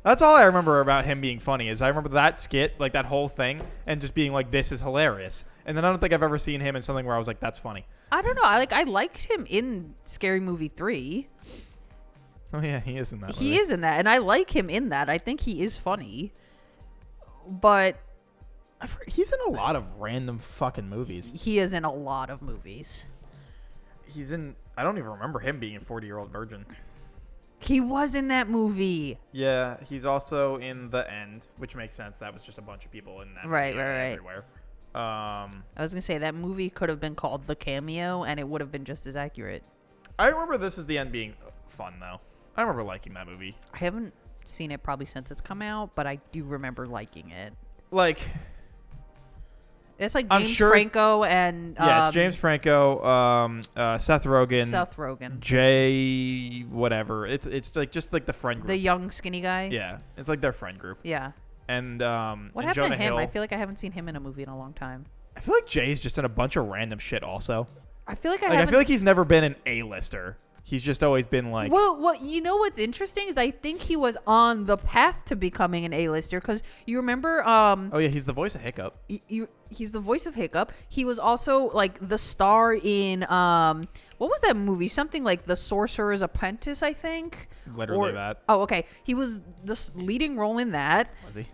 That's all I remember about him being funny. Is I remember that skit, like that whole thing, and just being like, "This is hilarious." And then I don't think I've ever seen him in something where I was like, "That's funny." I don't know. I liked him in Scary Movie 3. Oh yeah, he is in that. He movie. is in that, and I like him in that. I think he is funny. But He's in a lot of random fucking movies. he is in a lot of movies. He's in. I don't even remember him being in 40-Year-Old Virgin. He was in that movie. Yeah, he's also in The End, which makes sense. That was just a bunch of people in that. Right, movie right. Everywhere. I was going to say that movie could have been called The Cameo, and it would have been just as accurate. I remember This Is the End being fun, though. I remember liking that movie. I haven't seen it probably since it's come out, but I do remember liking it. Like, It's like I'm James sure Franco and it's James Franco, Seth Rogen, Seth Rogen, Jay, whatever. It's like just like the friend group. the young skinny guy. Yeah, it's like their friend group. Yeah. And What and happened Jonah to him? Hill. I feel like I haven't seen him in a movie in a long time. I feel like Jay's just in a bunch of random shit. Also, I feel like I feel like he's never been an A-lister. He's just always been like. Well, you know what's interesting is I think he was on the path to becoming an A-lister because you remember. Oh yeah, he's the voice of Hiccup. He's the voice of Hiccup. He was also like the star in what was that movie? Something like The Sorcerer's Apprentice, I think. Literally that. Oh, okay. He was the leading role in that. Was he?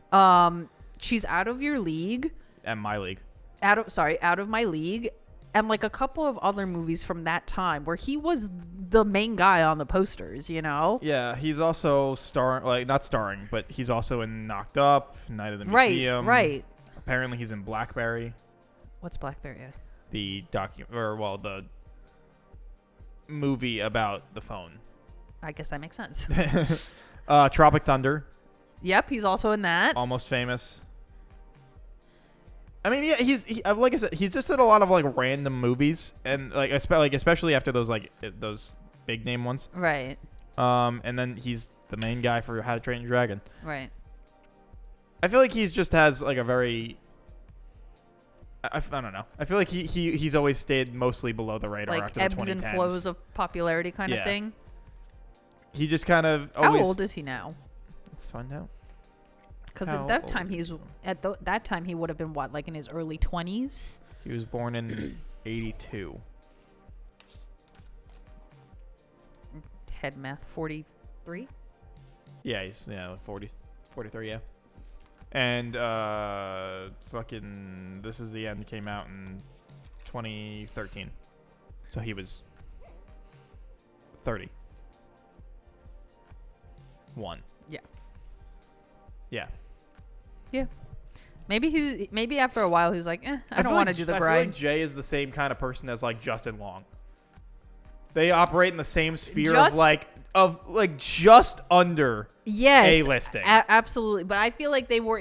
She's Out of Your League. And My League. Out of My League. And like a couple of other movies from that time where he was the main guy on the posters, you know? Yeah, he's also not starring, but he's also in Knocked Up, Night of the Museum. Right. Apparently he's in Blackberry. What's Blackberry? The the movie about the phone. I guess that makes sense. Tropic Thunder. Yep, he's also in that. Almost Famous. I mean, yeah, like I said, he's just in a lot of like random movies, and like especially after those big name ones. Right. And then he's the main guy for How to Train Your Dragon. Right. I feel like he's just has like a very. I don't know. I feel like he's always stayed mostly below the radar like after the 2010s. ebbs and flows of popularity kind of thing. He just kind of always. How old is he now? Let's find out. Because at that time that time he would have been what, like in his early 20s? He was born in 82. Head math, 43. Yeah, he's 40, 43. Yeah. And fucking This Is the End came out in 2013, so he was 30. Yeah. Yeah. Yeah. Maybe after a while he was like, I don't want to do the I grind. feel like Jay is the same kind of person as like Justin Long. They operate in the same sphere of just under A-listing. Absolutely. But I feel like they were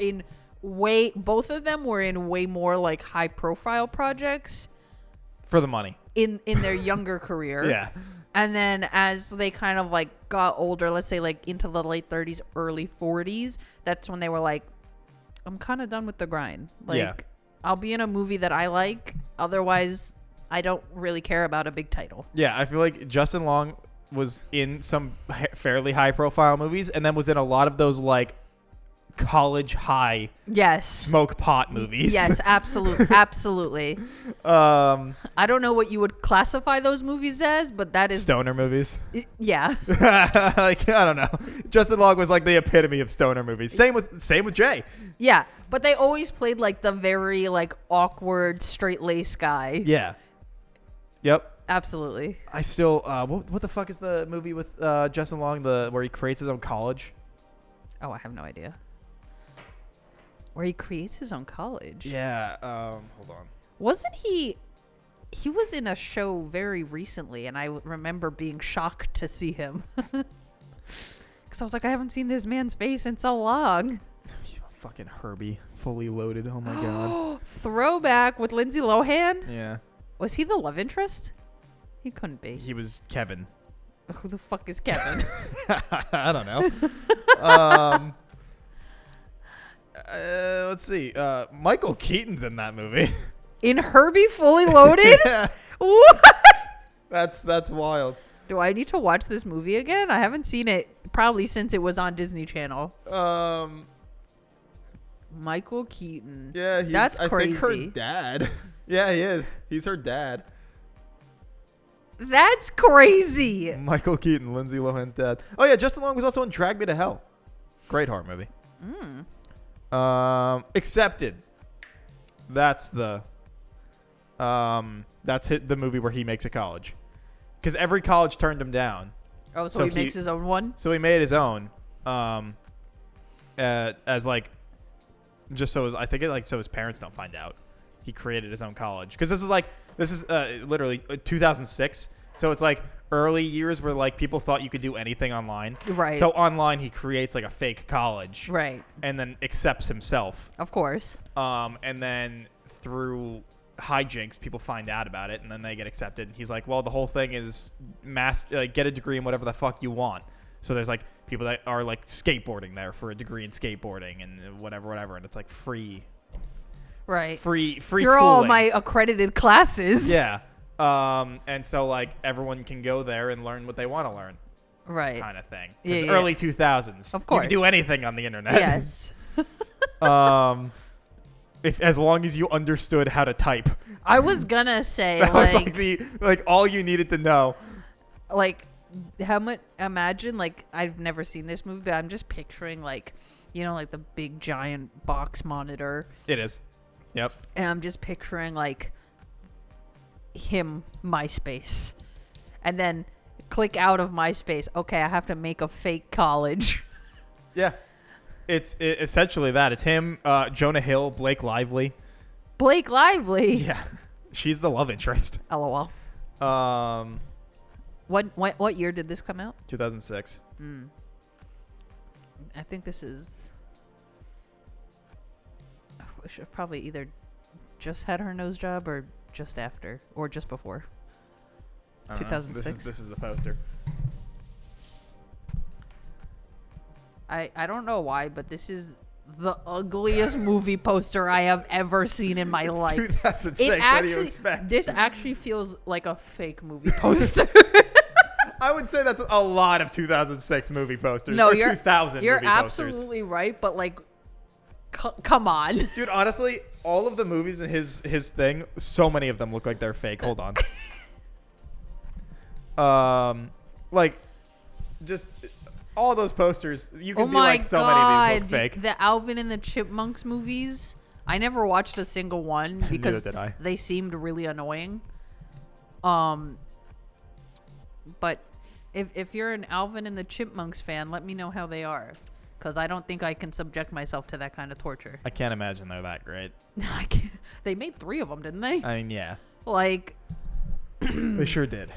both of them were in way more like high profile projects for the money in their younger career. Yeah. And then as they kind of like got older, let's say like into the late 30s, early 40s, that's when they were like, I'm kind of done with the grind. Like, I'll be in a movie that I like. Otherwise, I don't really care about a big title. Yeah, I feel like Justin Long was in some fairly high profile movies and then was in a lot of those like college high smoke pot movies. Yes, absolutely. I don't know what you would classify those movies as, but that is stoner movies. Yeah. Like, I don't know. Justin Long was like the epitome of stoner movies. Same with Jay. Yeah, but they always played like the very like awkward straight-laced guy. Yeah. Yep. Absolutely. I still what the fuck is the movie with Justin Long where he creates his own college? Oh, I have no idea. Where he creates his own college. Yeah. Hold on. Wasn't he was in a show very recently, and I remember being shocked to see him. Because I was like, I haven't seen this man's face in so long. Fucking Herbie. Fully Loaded. Oh, my God. Throwback with Lindsay Lohan? Yeah. Was he the love interest? He couldn't be. He was Kevin. Who the fuck is Kevin? I don't know. Let's see. Michael Keaton's in that movie. In Herbie Fully Loaded? Yeah. What? That's wild. Do I need to watch this movie again? I haven't seen it probably since it was on Disney Channel. Michael Keaton. Yeah, that's crazy. I think her dad. Yeah, he is. He's her dad. That's crazy. Michael Keaton, Lindsay Lohan's dad. Oh yeah, Justin Long was also in Drag Me to Hell. Great horror movie. Accepted. That's the the movie where he makes a college. Because every college turned him down. Oh, so he makes his own one? So he made his own. As like, just so I think it like so his parents don't find out. He created his own college. Because this is literally 2006. So it's like early years where like people thought you could do anything online. Right. So online he creates like a fake college. Right. And then accepts himself. Of course. And then through hijinks, people find out about it, and then they get accepted. He's like, well, the whole thing is get a degree in whatever the fuck you want. So there's like people that are like skateboarding there for a degree in skateboarding and whatever, and it's like free. Right. Free You're schooling. all my accredited classes. Yeah. And so like everyone can go there and learn what they want to learn, Right. kind of thing. Yeah, It's yeah. early 2000s. Of You course. can do anything on the internet. Yes. If as long as you understood how to type, I was gonna say that was like all you needed to know. like how much. Imagine like I've never seen this movie, but I'm just picturing like like the big giant box monitor, It is. Yep. and I'm just picturing like him MySpace, and then click out of MySpace. Okay, I have to make a fake college. Yeah. It's essentially that. It's him, Jonah Hill, Blake Lively. Blake Lively. Yeah. She's the love interest. LOL. 2006. What year did this come out? I think this is. I should have probably either just had her nose job or just after or just before. I don't know. 2006. This is the poster. I don't know why, but this is the ugliest movie poster I have ever seen in my life. 2006. What do you expect? This actually feels like a fake movie poster. I would say that's a lot of 2006 movie posters. No, or you're 2000 You're movie posters. absolutely right, but like, come on. Dude, honestly, all of the movies in his thing, so many of them look like they're fake. Hold on. Like, just all those posters, you can Oh be my like, so god, many of these look fake. the Alvin and the Chipmunks movies. I never watched a single one because did I. they seemed really annoying. But if you're an Alvin and the Chipmunks fan, let me know how they are, because I don't think I can subject myself to that kind of torture. I can't imagine they're that great. I can't. They made 3 of them, didn't they? I mean, yeah. Like, They sure did.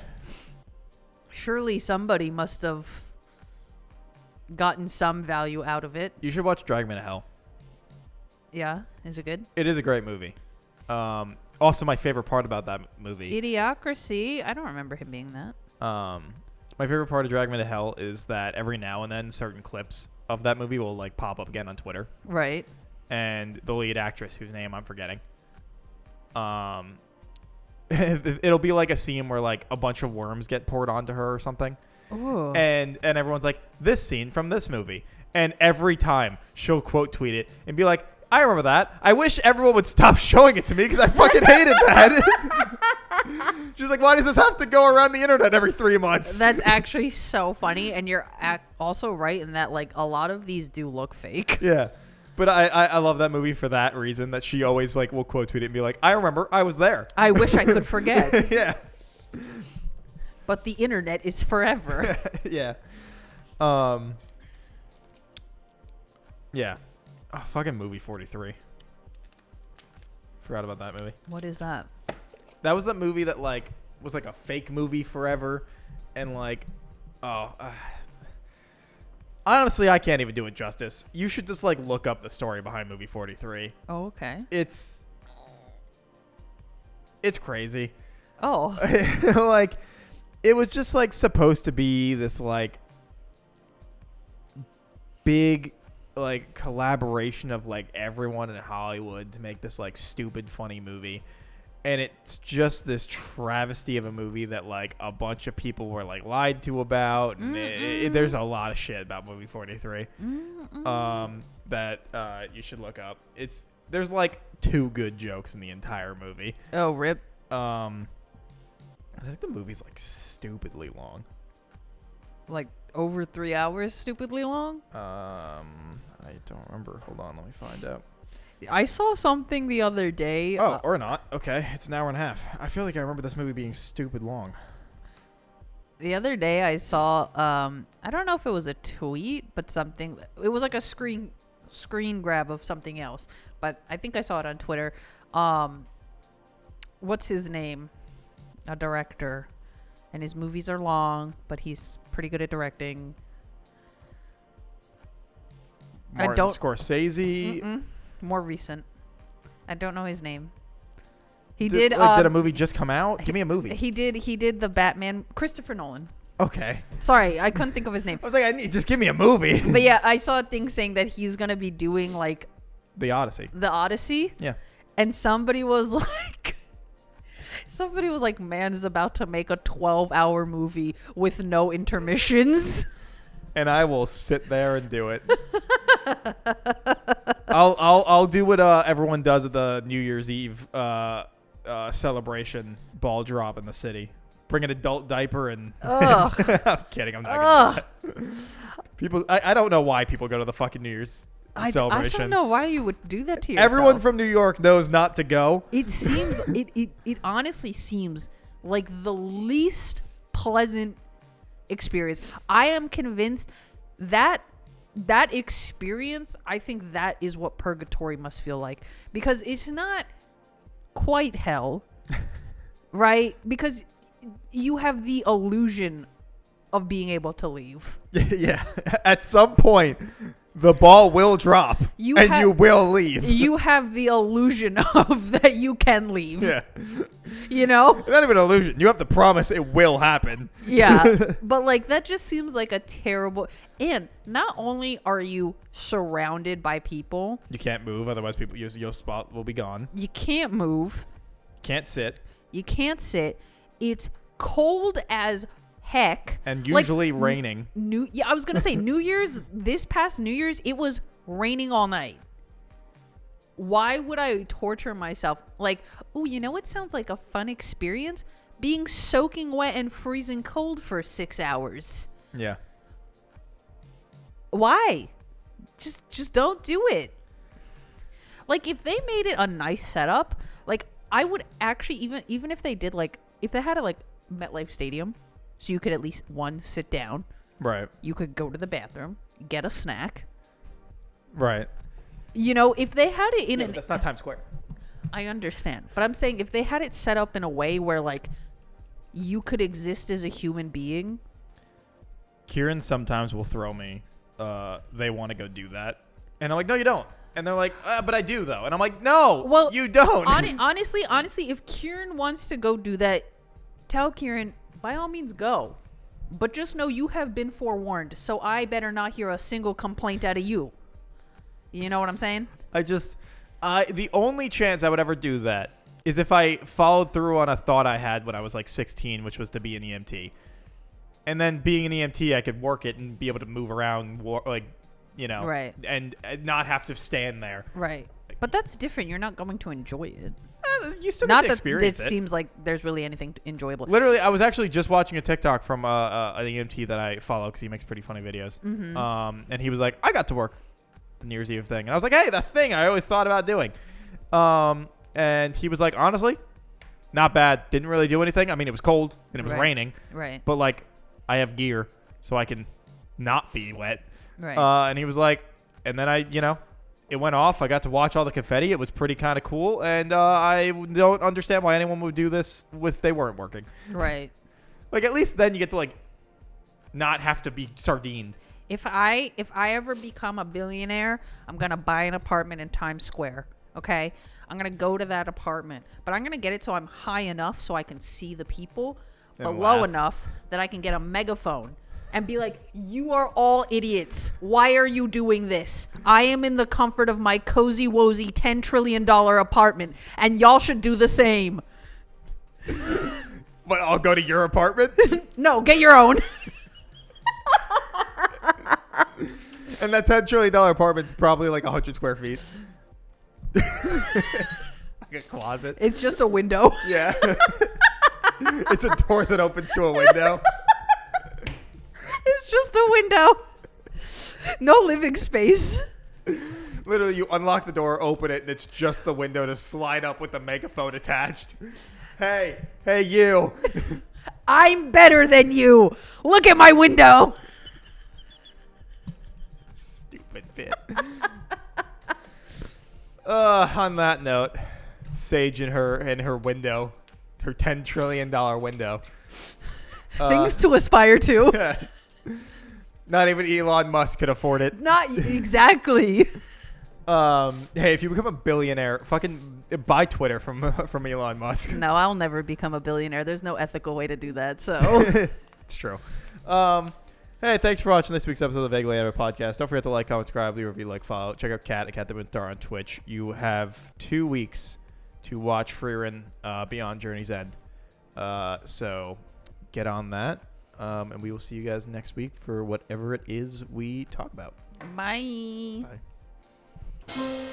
surely somebody must have gotten some value out of it. You should watch Drag Me to Hell. Yeah, is it good? It is a great movie. Also, my favorite part about that movie. Idiocracy. I don't remember him being that. My favorite part of Drag Me to Hell is that every now and then certain clips of that movie will like pop up again on Twitter. Right. And the lead actress, whose name I'm forgetting, it'll be like a scene where like a bunch of worms get poured onto her or something. Ooh. And everyone's like, this scene from this movie. And every time she'll quote tweet it and be like, I remember that. I wish everyone would stop showing it to me because I fucking hated that. She's like, why does this have to go around the internet every 3 months? That's actually so funny, and you're also right in that like a lot of these do look fake. Yeah. But I love that movie for that reason, that she always like will quote tweet it and be like, I remember, I was there. I wish I could forget, Yeah. but the internet is forever. Yeah. Yeah. Oh, fucking movie 43. Forgot about that movie. What is that? That was that movie that like was like a fake movie forever, and like, honestly, I can't even do it justice. You should just like look up the story behind movie 43. Oh, okay. It's crazy. Oh, Like, it was just like supposed to be this like big like collaboration of like everyone in Hollywood to make this like stupid funny movie, and it's just this travesty of a movie that like a bunch of people were like lied to about, and there's a lot of shit about movie 43 that you should look up. There's like 2 good jokes in the entire movie. oh, rip. I think the movie's like stupidly long. Like over 3 hours, stupidly long. I don't remember. Hold on, let me find out. I saw something the other day. Oh, or not. Okay, it's an hour and a half. I feel like I remember this movie being stupid long. The other day I saw, I don't know if it was a tweet, but something. It was like a screen grab of something else, but I think I saw it on Twitter. What's his name? A director, and his movies are long, but he's pretty good at directing. Martin I don't. Scorsese. More recent. I don't know his name. He Did did. a movie just come out? Give me a movie. He did the Batman. Christopher Nolan. Okay. Sorry, I couldn't think of his name. I was like, just give me a movie. But yeah, I saw a thing saying that he's gonna be doing like The Odyssey. the Odyssey. Yeah. And somebody was like, Somebody was like, man is about to make a 12-hour movie with no intermissions. And I will sit there and do it. I'll do what everyone does at the New Year's Eve celebration ball drop in the city. Bring an adult diaper and I'm kidding. I'm not gonna do that. People, I don't know why people go to the fucking New Year's celebration. I don't know why you would do that to yourself. Everyone from New York knows not to go. It seems it honestly seems like the least pleasant experience. I am convinced that experience, I think that is what purgatory must feel like, because it's not quite hell, right? Because you have the illusion of being able to leave. Yeah. At some point, the ball will drop you will leave. You have the illusion of that you can leave. Yeah. You know? Not even an illusion. You have to promise it will happen. Yeah. But like that just seems like a terrible. And not only are you surrounded by people, you can't move, otherwise your spot will be gone. You can't move. Can't sit. You can't sit. It's cold as heck. And usually raining. I was going to say this past New Year's, it was raining all night. Why would I torture myself? Like, oh, you know what sounds like a fun experience? Being soaking wet and freezing cold for 6 hours. Yeah. Why? Just don't do it. Like, if they made it a nice setup, like, I would actually, even if they did, like, if they had a, like, MetLife Stadium, so you could at least, sit down. Right. You could go to the bathroom, get a snack. Right. You know, if they had it in that's not Times Square. I understand. But I'm saying if they had it set up in a way where, like, you could exist as a human being. Kieran sometimes will throw me, they want to go do that. And I'm like, no, you don't. And they're like, but I do, though. And I'm like, no, well, you don't. Honestly, if Kieran wants to go do that, tell Kieran, by all means, go. But just know you have been forewarned, so I better not hear a single complaint out of you. You know what I'm saying? The only chance I would ever do that is if I followed through on a thought I had when I was like 16, which was to be an EMT. And then being an EMT, I could work it and be able to move around, like, you know, right, and not have to stand there. Right. But that's different. You're not going to enjoy it. You still get to experience it. Not that it seems like there's really anything enjoyable. Literally, I was actually just watching a TikTok from an EMT that I follow because he makes pretty funny videos. Mm-hmm. And he was like, I got to work the New Year's Eve thing. And I was like, hey, that thing I always thought about doing. And he was like, honestly, not bad. Didn't really do anything. I mean, it was cold and it was raining. Right. But, like, I have gear so I can not be wet. Right. And he was like, and then it went off. I got to watch all the confetti. It was pretty kind of cool. And I don't understand why anyone would do this if they weren't working. Right. Like, at least then you get to, like, not have to be sardined. If I ever become a billionaire, I'm going to buy an apartment in Times Square, okay? I'm going to go to that apartment. But I'm going to get it so I'm high enough so I can see the people, but low enough that I can get a megaphone and be like, you are all idiots. Why are you doing this? I am in the comfort of my cozy wozy $10 trillion apartment, and y'all should do the same. But I'll go to your apartment? No, get your own. And that $10 trillion apartment's probably like 100 square feet. Like a closet. It's just a window. Yeah. It's a door that opens to a window. It's just a window. No living space. Literally, you unlock the door, open it, and it's just the window to slide up with the megaphone attached. Hey, you. I'm better than you. Look at my window. Stupid bit. On that note, Sage and her window, her $10 trillion window. Things to aspire to. Not even Elon Musk could afford it. Not exactly. Hey, if you become a billionaire, fucking buy Twitter from Elon Musk. No, I'll never become a billionaire. There's no ethical way to do that. So it's true. Hey, thanks for watching this week's episode of the Vaguely Animate Podcast. Don't forget to like, comment, subscribe, leave a review, follow. Check out Kat at Kat the Moon Star on Twitch. You have 2 weeks to watch Frieren Beyond Journey's End. So get on that. And we will see you guys next week for whatever it is we talk about. Bye. Bye.